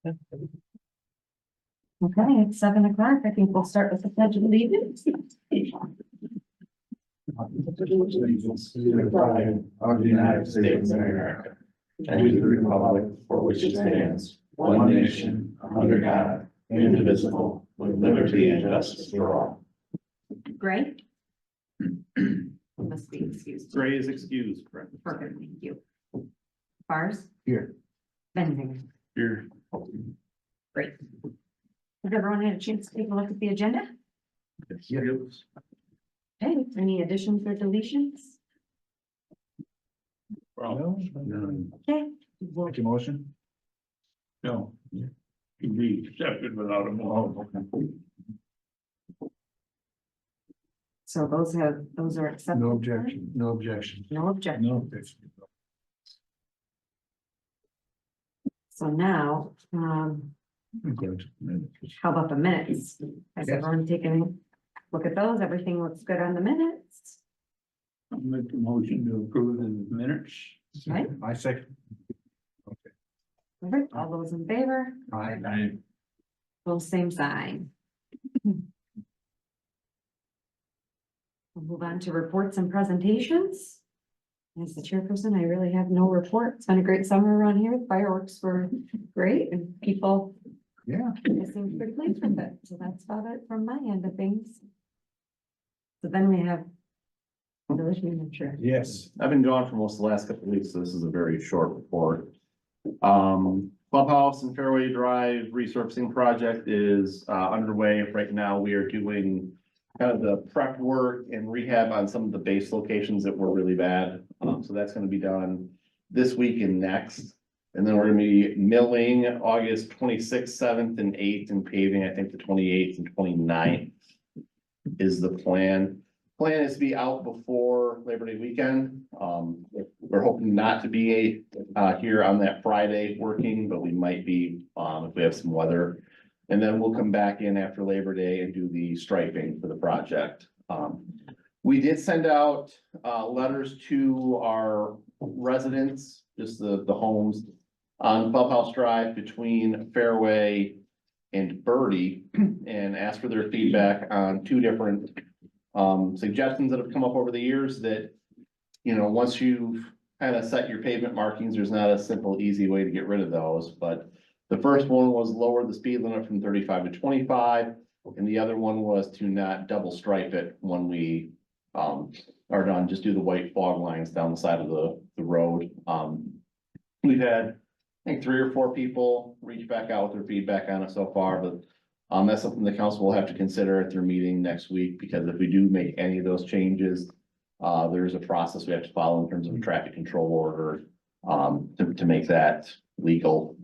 Okay, it's 7 o'clock. I think we'll start with the pledge of allegiance. Allegiance to the flag of the United States of America and to the republic for which it stands, one nation, under God, indivisible, with liberty and justice for all. Gray? Must be excused. Gray is excused, correct? Perfect, thank you. Bars? Here. Bending. Here. Great. Has everyone had a chance to take a look at the agenda? Yes. Okay, any additions or deletions? No. Okay. we'll- Make a motion. No. Can be accepted without a motion. Oh, okay. So those are accepted. No objection, no objection. No objection. No objection. So now, Good. how about the minutes? Has Yes. everyone taken a look at those? Everything looks good on the minutes? I'll make a motion to approve the minutes. Right. I second. Perfect. All those in favor? Aye. Both same sign. We'll move on to reports and presentations. As the chairperson, I really have no report. It's been a great summer around here. Fireworks were great and people Yeah. seemed pretty pleased with it. So that's about it from my end of things. So then we have village manager. Yes. I've been gone for most of the last couple of weeks, so this is a very short report. Clubhouse and Fairway Drive resurfacing project is underway. Right now, we are doing kind of the prep work and rehab on some of the base locations that were really bad. So that's gonna be done this week and next. And then we're gonna be milling August 26th, 7th, and 8th, and paving, I think, the 28th and 29th is the plan. Plan is to be out before Labor Day weekend. We're hoping not to be here on that Friday working, but we might be if we have some weather. And then we'll come back in after Labor Day and do the striping for the project. We did send out letters to our residents, just the homes on Clubhouse Drive between Fairway and Birdie, and asked for their feedback on two different suggestions that have come up over the years that, you know, once you've kind of set your pavement markings, there's not a simple, easy way to get rid of those, but the first one was lower the speed limit from 35 to 25, and the other one was to not double stripe it when we are done, just do the white fog lines down the side of the road. We've had, I think, 3 or 4 people reach back out with their feedback on it so far, but that's something the council will have to consider at their meeting next week, because if we do make any of those changes, there's a process we have to follow in terms of a traffic control order to make that legal.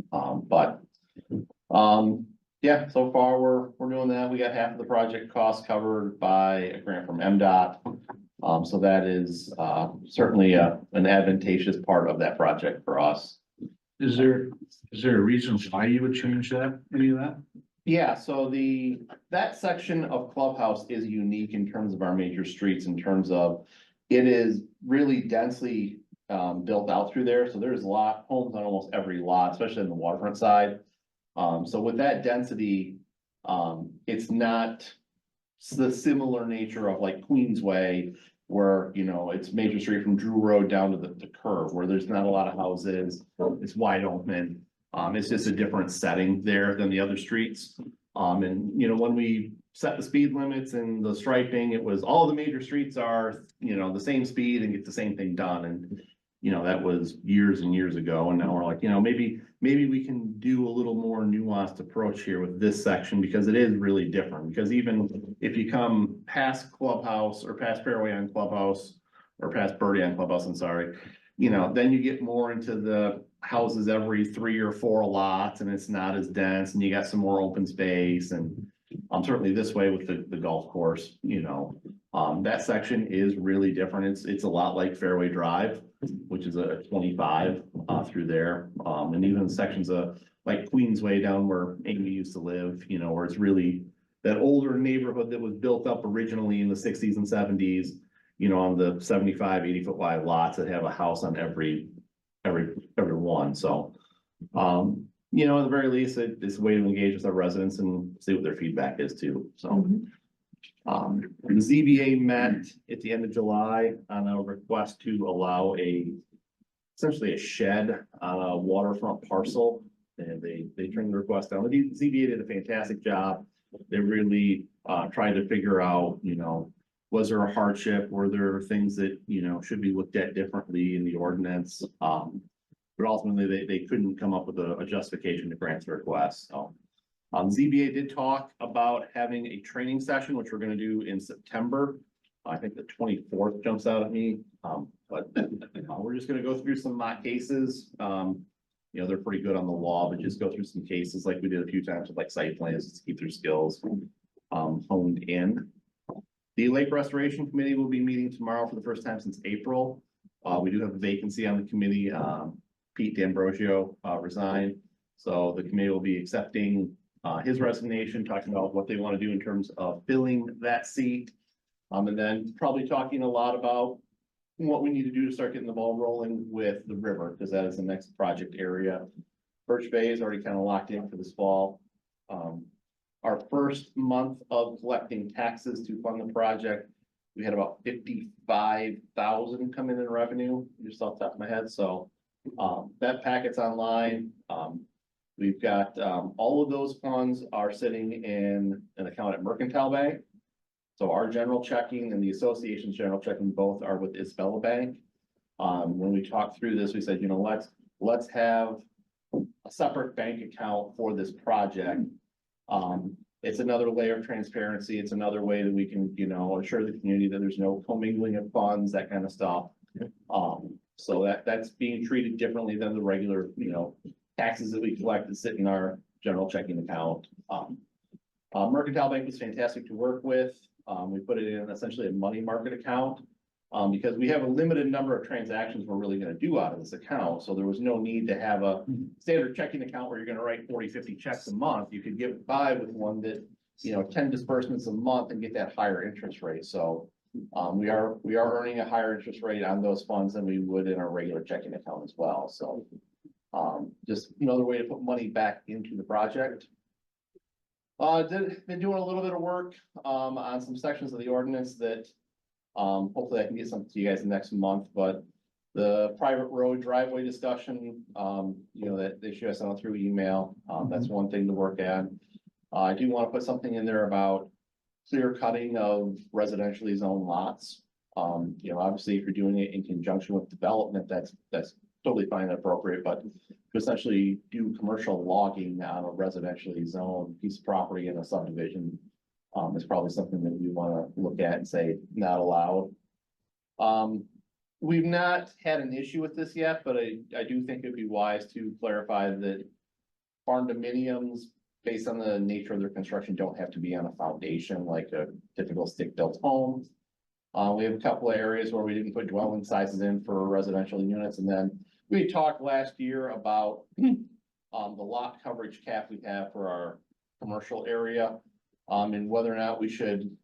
Yeah, so far we're doing that. We got half of the project costs covered by a grant from MDOT. So that is certainly an advantageous part of that project for us. Is there a reason why you would change that, any of that? Yeah, so that section of Clubhouse is unique in terms of our major streets, in terms of it is really densely built out through there. So there's homes on almost every lot, especially on the waterfront side. So with that density, it's not the similar nature of like Queensway, where, you know, it's major street from Drew Road down to the curve, where there's not a lot of houses, it's wide open. It's just a different setting there than the other streets. And, you know, when we set the speed limits and the striping, it was all the major streets are, you know, the same speed and get the same thing done. And, you know, that was years and years ago. And now we're like, you know, maybe we can do a little more nuanced approach here with this section, because it is really different. Because even if you come past Clubhouse or past Fairway on Clubhouse or past Birdie on Clubhouse, I'm sorry, you know, then you get more into the houses every 3 or 4 lots, and it's not as dense, and you got some more open space. And certainly this way with the golf course, you know, that section is really different. It's a lot like Fairway Drive, which is a 25 through there. And even sections of like Queensway down where Amy used to live, you know, where it's really that older neighborhood that was built up originally in the 60s and 70s, you know, on the 75, 80-foot wide lots that have a house on every one. So you know, at the very least, it's a way to engage with our residents and see what their feedback is too, so. Mhm. The ZBA met at the end of July on a request to allow essentially a shed on a waterfront parcel. And they turned the request down. The ZBA did a fantastic job. They really, tried to figure out, you know, was there a hardship? Were there things that, you know, should be looked at differently in the ordinance? But ultimately, they couldn't come up with a justification to grant the request, so. ZBA did talk about having a training session, which we're gonna do in September. I think the 24th jumps out at me, but we're just gonna go through some mock cases. You know, they're pretty good on the law, but just go through some cases like we did a few times with like site plans to keep their skills honed in. The Lake Restoration Committee will be meeting tomorrow for the first time since April. We do have a vacancy on the committee. Pete D'Ambrosio resigned, so the committee will be accepting his resignation, talking about what they want to do in terms of filling that seat. And then probably talking a lot about what we need to do to start getting the ball rolling with the river, because that is the next project area. Birch Bay is already kind of locked in for this fall. Our first month of collecting taxes to fund the project, we had about 55,000 come in revenue, just off the top of my head. So that packet's online. We've got all of those funds are sitting in an account at Mercantile Bank. So our general checking and the association's general checking both are with Isabella Bank. When we talked through this, we said, you know, let's have a separate bank account for this project. It's another layer of transparency. It's another way that we can, you know, assure the community that there's no commingling of funds, that kind of stuff. So that's being treated differently than the regular, you know, taxes that we collect that sit in our general checking account. Mercantile Bank was fantastic to work with. We put it in essentially a money market account because we have a limited number of transactions we're really going to do out of this account. So there was no need to have a standard checking account where you're going to write 40, 50 checks a month. You could get by with one that, you know, 10 disbursements a month and get that higher interest rate. So we are earning a higher interest rate on those funds than we would in our regular checking account as well. So just another way to put money back into the project. Been doing a little bit of work on some sections of the ordinance that hopefully I can get something to you guys next month, but the private road driveway discussion, you know, that they should have sent through email. That's one thing to work at. I do want to put something in there about clear cutting of residentially zoned lots. You know, obviously if you're doing it in conjunction with development, that's totally fine and appropriate, but to essentially do commercial logging on a residentially zoned piece of property in a subdivision is probably something that we want to look at and say not allowed. We've not had an issue with this yet, but I do think it'd be wise to clarify that farm dominiums, based on the nature of their construction, don't have to be on a foundation like a typical stick-built home. We have a couple of areas where we didn't put dwelling sizes in for residential units, and then we talked last year about the lot coverage cap we have for our commercial area, and whether or not we should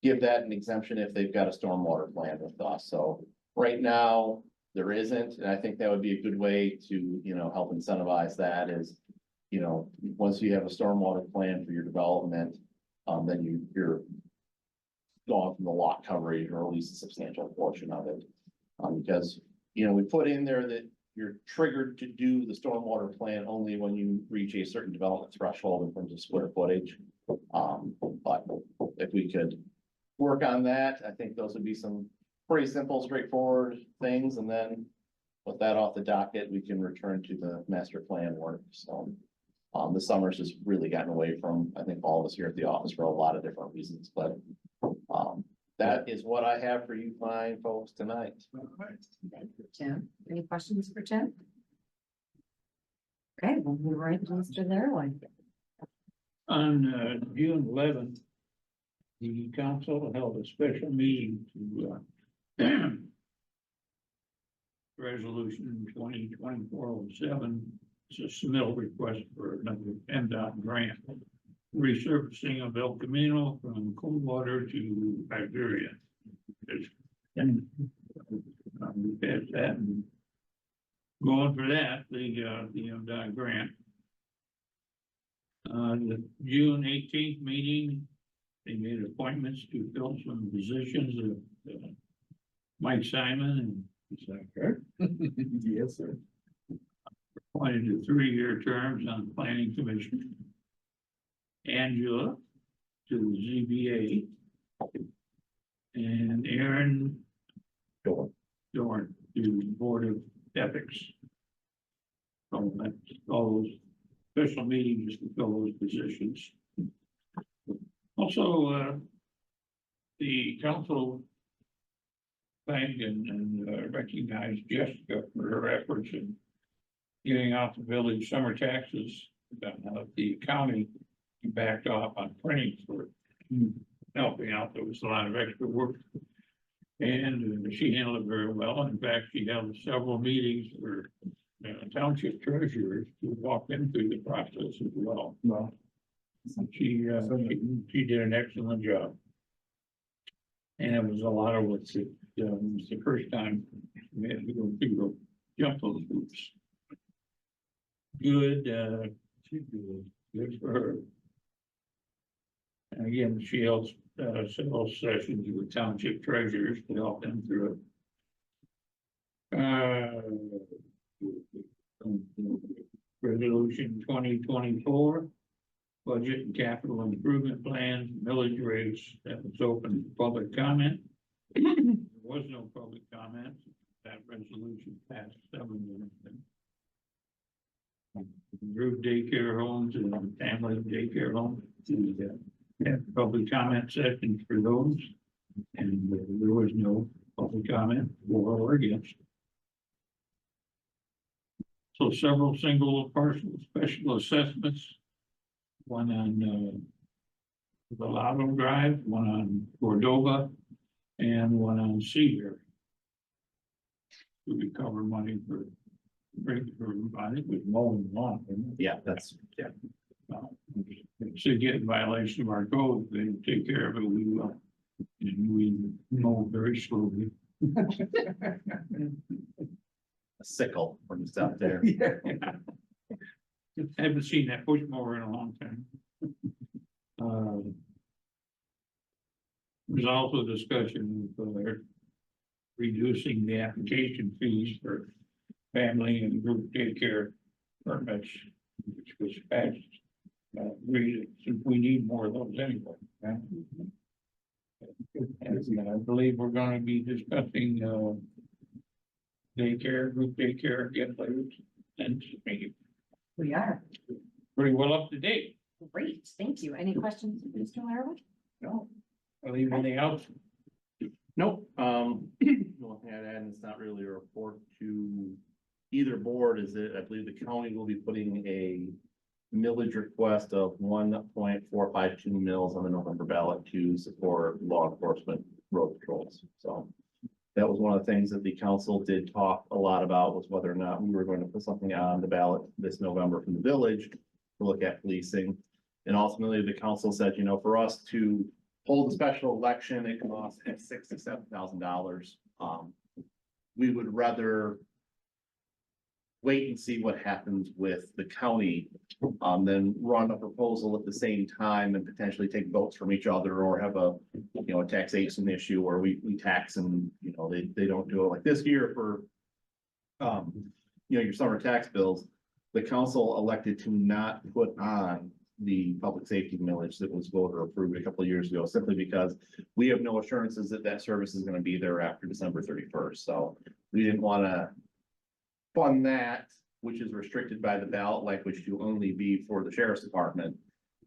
give that an exemption if they've got a stormwater plan with us. So right now there isn't, and I think that would be a good way to, you know, help incentivize that is, you know, once you have a stormwater plan for your development, then you're going from the lot coverage or at least a substantial portion of it. Because, you know, we put in there that you're triggered to do the stormwater plan only when you reach a certain development threshold in terms of square footage. But if we could work on that, I think those would be some pretty simple, straightforward things. And then with that off the docket, we can return to the master plan work. So the summer's just really gotten away from, I think, all of us here at the office for a lot of different reasons, but that is what I have for you fine folks tonight. Tim, any questions for Tim? Okay, we'll move right to Mr. Laraway. On June 11th, the council held a special meeting to resolution 2024-07. It's a submittal request for another PennDOT grant. Resurfacing of El Camino from Coldwater to Iberia. And we passed that and Going for that, the MDOT grant. The June 18th meeting, they made appointments to fill some positions of Mike Simon and is that correct? Yes, sir. Appointed to 3-year terms on the planning commission. Angela to the ZBA. And Aaron Dorn to the Board of Ethics. So that's all those special meetings to fill those positions. Also, the council thanked and recognized Jessica for her efforts in getting out the village summer taxes. The county backed off on printing for helping out. There was a lot of extra work. And she handled it very well. In fact, she held several meetings for township treasurers to walk them through the process as well. No. She did an excellent job. And it was a lot of work. It was the first time we had to go through jump those hoops. Good, good for her. And again, she held several sessions with township treasurers to help them through it. Resolution 2024, budget and capital improvement plans, millage rates, that was open to public comment. There was no public comment. That resolution passed 7 minutes. Group daycare homes and family daycare homes. Have public comment sessions for those. And there was no public comment for or against. So several single parcel special assessments. One on Valado Drive, one on Cordova, and one on Cedar. To recover money for I think with mowing lawn. Yeah, that's, yeah. It's again in violation of our code. They take care of it, we will. And we mow very slowly. A sickle when it's out there. Haven't seen that push mower in a long time. There's also discussion of reducing the application fees for family and group daycare permits, which was passed. Since we need more of those anyway. Yeah? And I believe we're going to be discussing daycare, group daycare again later. And maybe We are. pretty well up to date. Great, thank you. Any questions, Mr. Larwood? No, I leave anything else? Nope, the only thing I'd add, and it's not really a report to either board, is that I believe the county will be putting a millage request of 1.452 mils on the November ballot to support law enforcement road patrols. So that was one of the things that the council did talk a lot about, was whether or not we were going to put something on the ballot this November from the village to look at policing. And ultimately, the council said, you know, for us to hold a special election, it costs $6,000 to $7,000. We would rather wait and see what happens with the county, then run a proposal at the same time and potentially take votes from each other, or have a, you know, a taxation issue where we tax and, you know, they don't do it like this year for, you know, your summer tax bills. The council elected to not put on the public safety millage that was voter approved a couple of years ago, simply because we have no assurances that that service is going to be there after December 31st. So we didn't want to fund that, which is restricted by the ballot language to only be for the sheriff's department,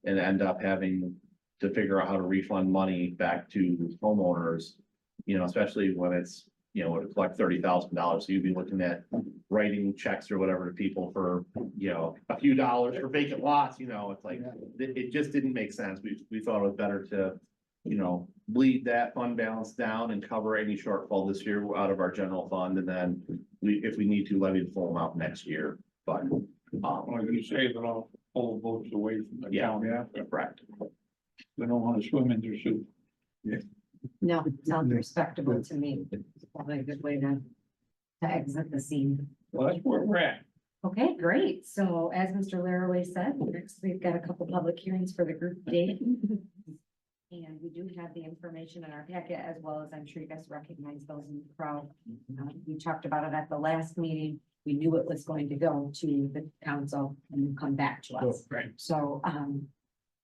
and end up having to figure out how to refund money back to homeowners, you know, especially when it's, you know, to collect $30,000. So you'd be looking at writing checks or whatever to people for, you know, a few dollars for vacant lots, you know, it's like, it just didn't make sense. We thought it was better to, you know, bleed that fund balance down and cover any shortfall this year out of our general fund. And then if we need to, levy the full amount next year. But, Like you say, that I'll pull votes away from the Yeah. county. correct. We don't want to swim in their soup. No, sounds respectable to me. It's probably a good way to to exit the scene. Well, that's where we're at. Okay, great. So as Mr. Laraway said, next we've got a couple public hearings for the group date. And we do have the information in our packet as well as I'm sure you guys recognize those in the crowd. We talked about it at the last meeting. We knew it was going to go to the council and come back to us. Right. So,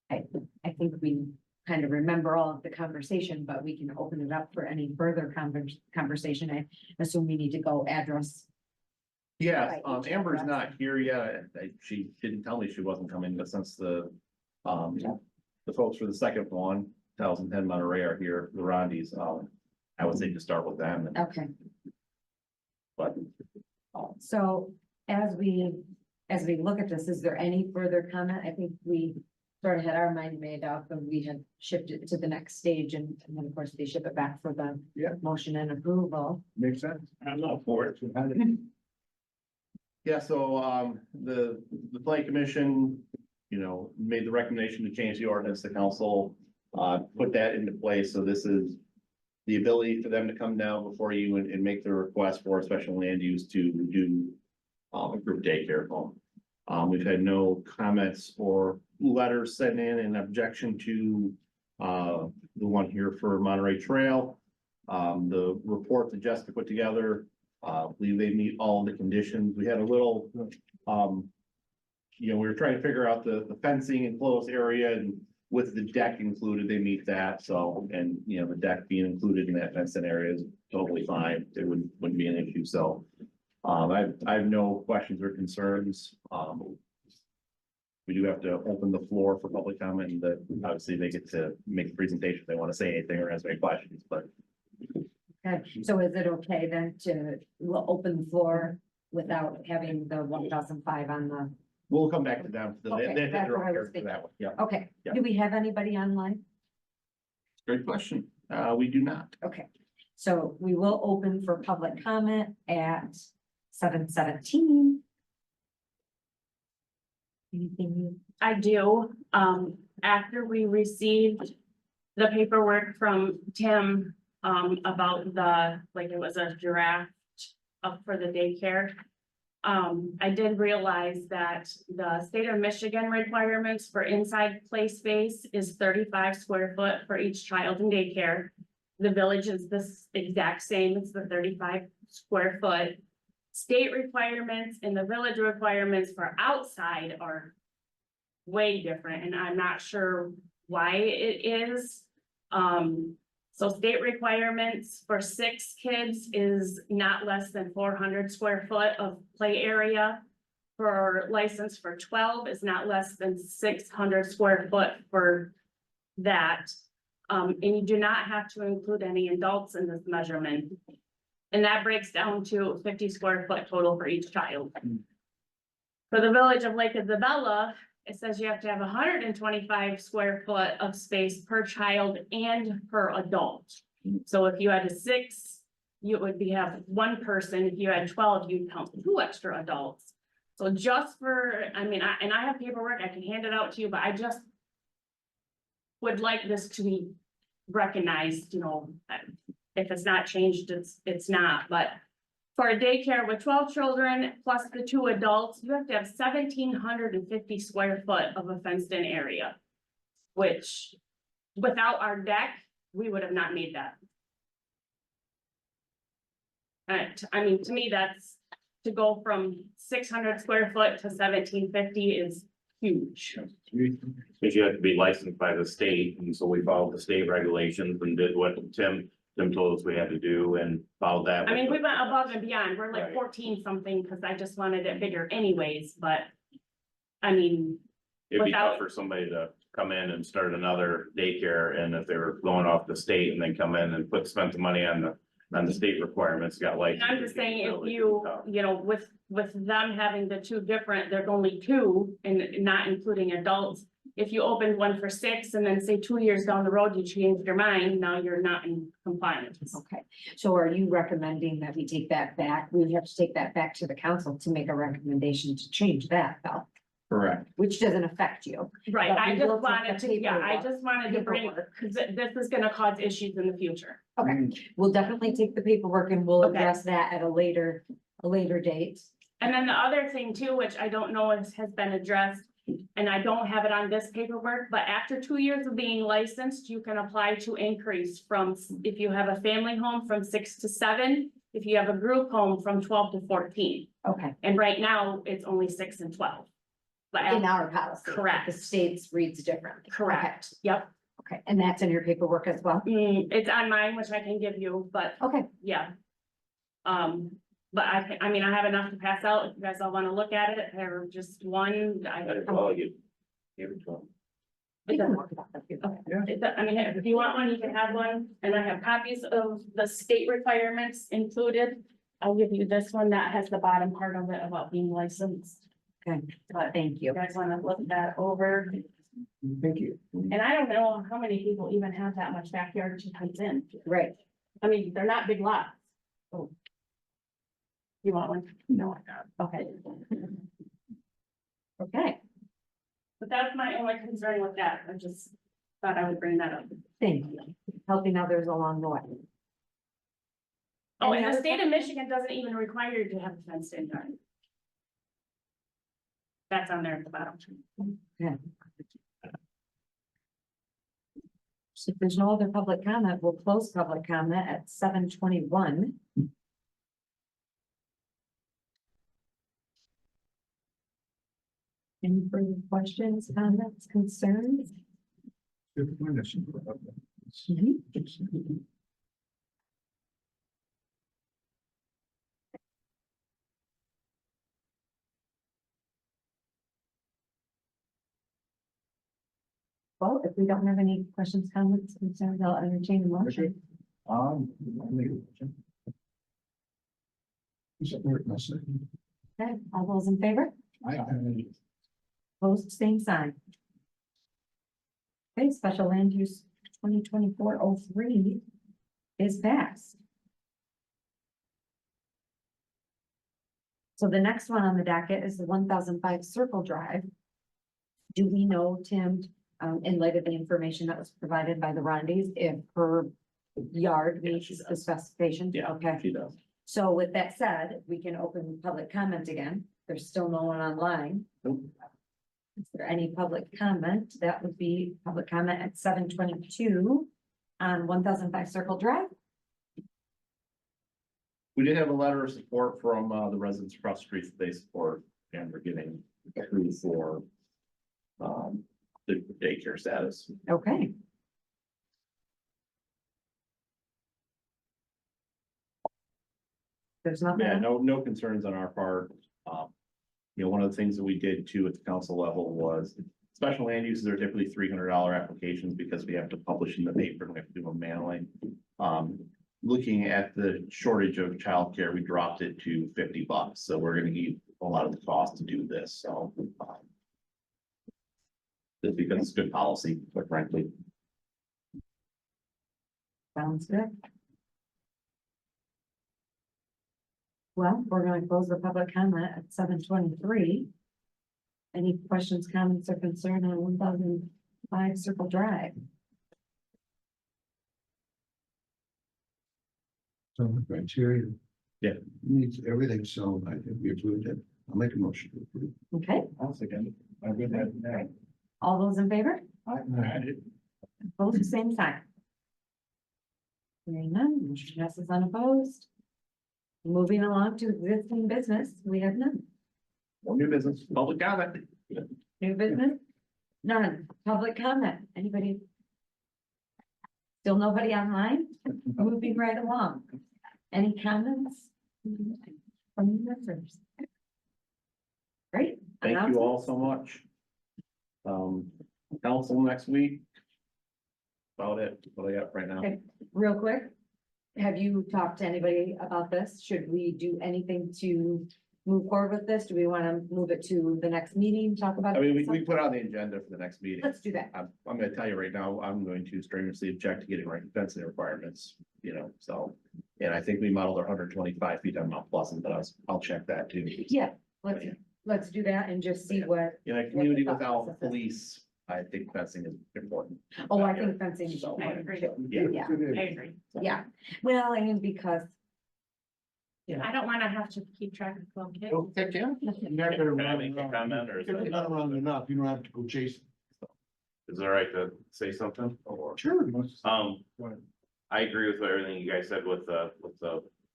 I think we kind of remember all of the conversation, but we can open it up for any further conversation. I assume we need to go address. Yes, Right, each Amber's address. not here yet. She didn't tell me she wasn't coming, but since the folks for the second one, 1010 Monterey are here, the Rondies, I would say to start with them, Okay, but so as we look at this, is there any further comment? I think we sort of had our mind made up and we had shifted it to the next stage and then of course they ship it back for the motion and approval. Makes sense. I'm not for it. yeah, so, the planning commission, made the recommendation to change the ordinance, the council, put that into place, so this is the ability for them to come down before you and make the request for a special land use to do a group daycare home. We've had no comments or letters sent in objection to the one here for Monterey Trail. The report that Jessica put together, I believe they meet all the conditions. We had a little, we were trying to figure out the fencing enclosed area and with the deck included, they meet that. So, and the deck being included in that fenced area is totally fine. It wouldn't be an issue. So, I have no questions or concerns. We do have to open the floor for public comment and that obviously they get to make the presentation if they want to say anything or ask any questions, but. Okay, so is it okay then we'll open the floor without having the 1005 on the, We'll come back to them. Okay, They're that's what I here was for thinking. that one. Yeah, okay, Yeah. do we have anybody online? great question. We do not. Okay, so we will open for public comment at 7:17. Anything? I do. After we received the paperwork from Tim, about it was a draft up for the daycare. I did realize that the state of Michigan requirements for inside play space is 35 square foot for each child in daycare. The village is this exact same, it's the 35 square foot. State requirements and the village requirements for outside are way different, and I'm not sure why it is. So state requirements for 6 kids is not less than 400 square foot of play area. For license for 12 is not less than 600 square foot for that. And you do not have to include any adults in this measurement. And that breaks down to 50 square foot total for each child. For the village of Lake Isabella, it says you have to have 125 square foot of space per child and per adult. So if you had 6, you would have 1 person. If you had 12, you'd count 2 extra adults. So just for, I have paperwork, I can hand it out to you, but I just would like this to be recognized, if it's not changed, it's not, but for a daycare with 12 children plus the 2 adults, you have to have 1,750 square foot of a fenced in area. Which, without our deck, we would have not made that. To me, that's to go from 600 square foot to 1,750 is huge. Because you have to be licensed by the state, and so we followed the state regulations and did what Tim told us we had to do and followed that. We went above and beyond. We're like Right. 14 something, because I just wanted it bigger anyways, but. It'd be without- tough for somebody to come in and start another daycare, and if they were going off the state and then come in and spend the money on the state requirements, got like. I'm just saying, if you, with them having the 2 different, there's only 2 and not including adults. If you opened one for 6 and then say 2 years down the road, you changed your mind, now you're not in compliance. Okay, so are you recommending that we take that back? We have to take that back to the council to make a recommendation to change that, though. Correct. which doesn't affect you. Right, But I we just will take the wanted to, yeah, I paperwork- just wanted to bring, paperwork. because this is gonna cause issues in the future. Okay, we'll definitely take the paperwork and we'll Okay. address that at a later date. And then the other thing too, which I don't know if has been addressed, and I don't have it on this paperwork, but after 2 years of being licensed, you can apply to increase from, if you have a family home, from 6 to 7, if you have a group home, from 12 to 14. Okay, And right now, it's only 6 and 12. But, in our policy. Correct. The state's reads differently. correct, yep, Okay, and that's in your paperwork as well? it's on mine, which I can give you, but Okay, yeah. But I mean, I have enough to pass out, if you guys all wanna look at it, or just one, Well, you give it to them. we can work it out. I mean, if you want one, you can have one, and I have copies of the state requirements included. I'll give you this one that has the bottom part of it about being licensed. Okay, thank you. You guys wanna look that over, Thank you. and I don't know how many people even have that much backyard to hunt in. Right. I mean, they're not big lots. Oh. You want one? No, I got Okay, Okay, but that's my only concern with that, I just thought I would bring that up. thank you. Helping others along the way. Oh, Any and the other state of Michigan doesn't even require you to have a fenced in yard. That's on there at the bottom. So if there's no other public comment, we'll close public comment at 7:21. Any further questions, comments, concerns? Well, if we don't have any questions, comments, concerns, I'll entertain a motion. I'll make a motion. Support myself. Okay, all those in favor? Opposed, same sign. Okay, special land use 2024-03 is passed. So the next one on the docket is the 1005 Circle Drive. Do we know, Tim, in light of the information that was provided by the Rondis, if her yard Yeah, meets she the does. specifications? Yeah, Okay. she does. So with that said, we can open public comment again. There's still no one online. Nope. Is there any public comment? That would be public comment at 7:22 on 1005 Circle Drive. We did have a letter of support from the residents across the street that they support, and we're getting approved for the daycare status. Okay. There's nothing. Yeah, no concerns on our part. One of the things that we did too at the council level was special land uses are typically $300 applications because we have to publish in the paper and we have to do them manually. Looking at the shortage of childcare, we dropped it to $50. So we're gonna need a lot of the cost to do this, so. Just because it's good policy, quite frankly. Sounds good. Well, we're gonna close the public comment at 7:23. Any questions, comments, or concern on 1005 Circle Drive? So the criteria. Yeah. Meets everything, so I think we approved it. I'll make a motion to approve. Okay, I'll second. I've been at that. all those in favor? Aye. Opposed, same sign. Hearing none, motion passes unopposed. Moving along to existing business, we have none. No new business, public comment. New business? None. Public comment? Anybody? Still nobody online? Moving right along. Any comments? From the members? Great. Thank you all so much. Council next week. About it, what I got right now. Okay. Real quick, have you talked to anybody about this? Should we do anything to move forward with this? Do we want to move it to the next meeting, talk about? I mean, it? we put on the agenda for the next meeting. Let's do that. I'm gonna tell you right now, I'm going to strenuously object to getting right fencing requirements, so. And I think we modeled our 125 feet on Mount Pleasant, but I'll check that too. Yeah, let's, let's do that and just see what, In a community thought without process is. police, I think fencing is important. oh, I think fencing is I important agree. too. Yeah. Yeah, I agree. yeah, well, and because. I don't wanna have to keep track of 12 kids. Oh, heck, yeah. You're not gonna Can I run make a around. comment, or is If you're it, not around enough, you don't have to go chasing. is it all right to say something? Or- Sure. Um, I agree with everything you guys said with the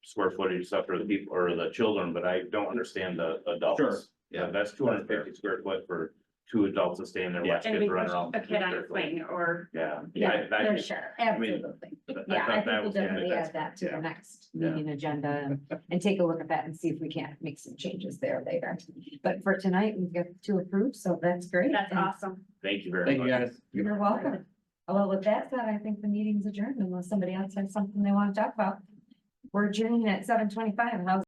square footage stuff for the people or the children, but I don't understand the adults. Sure, yeah. That's 250 square foot for 2 adults to stay in there, watch And kids we run push around. a kid on a swing or, Yeah. Yeah, I- for I- sure, mean, absolutely. I Yeah, thought I think that we'll was- yeah, definitely that's- add that to yeah. the next Yeah. meeting agenda and take a look at that and see if we can't make some changes there later. But for tonight, we've got to approve, so that's great. that's And awesome. Thank you very Thank much. you, guys. You're welcome. Well, with that said, I think the meeting's adjourned unless somebody else has something they want to talk about. We're adjourning at 7:25. How's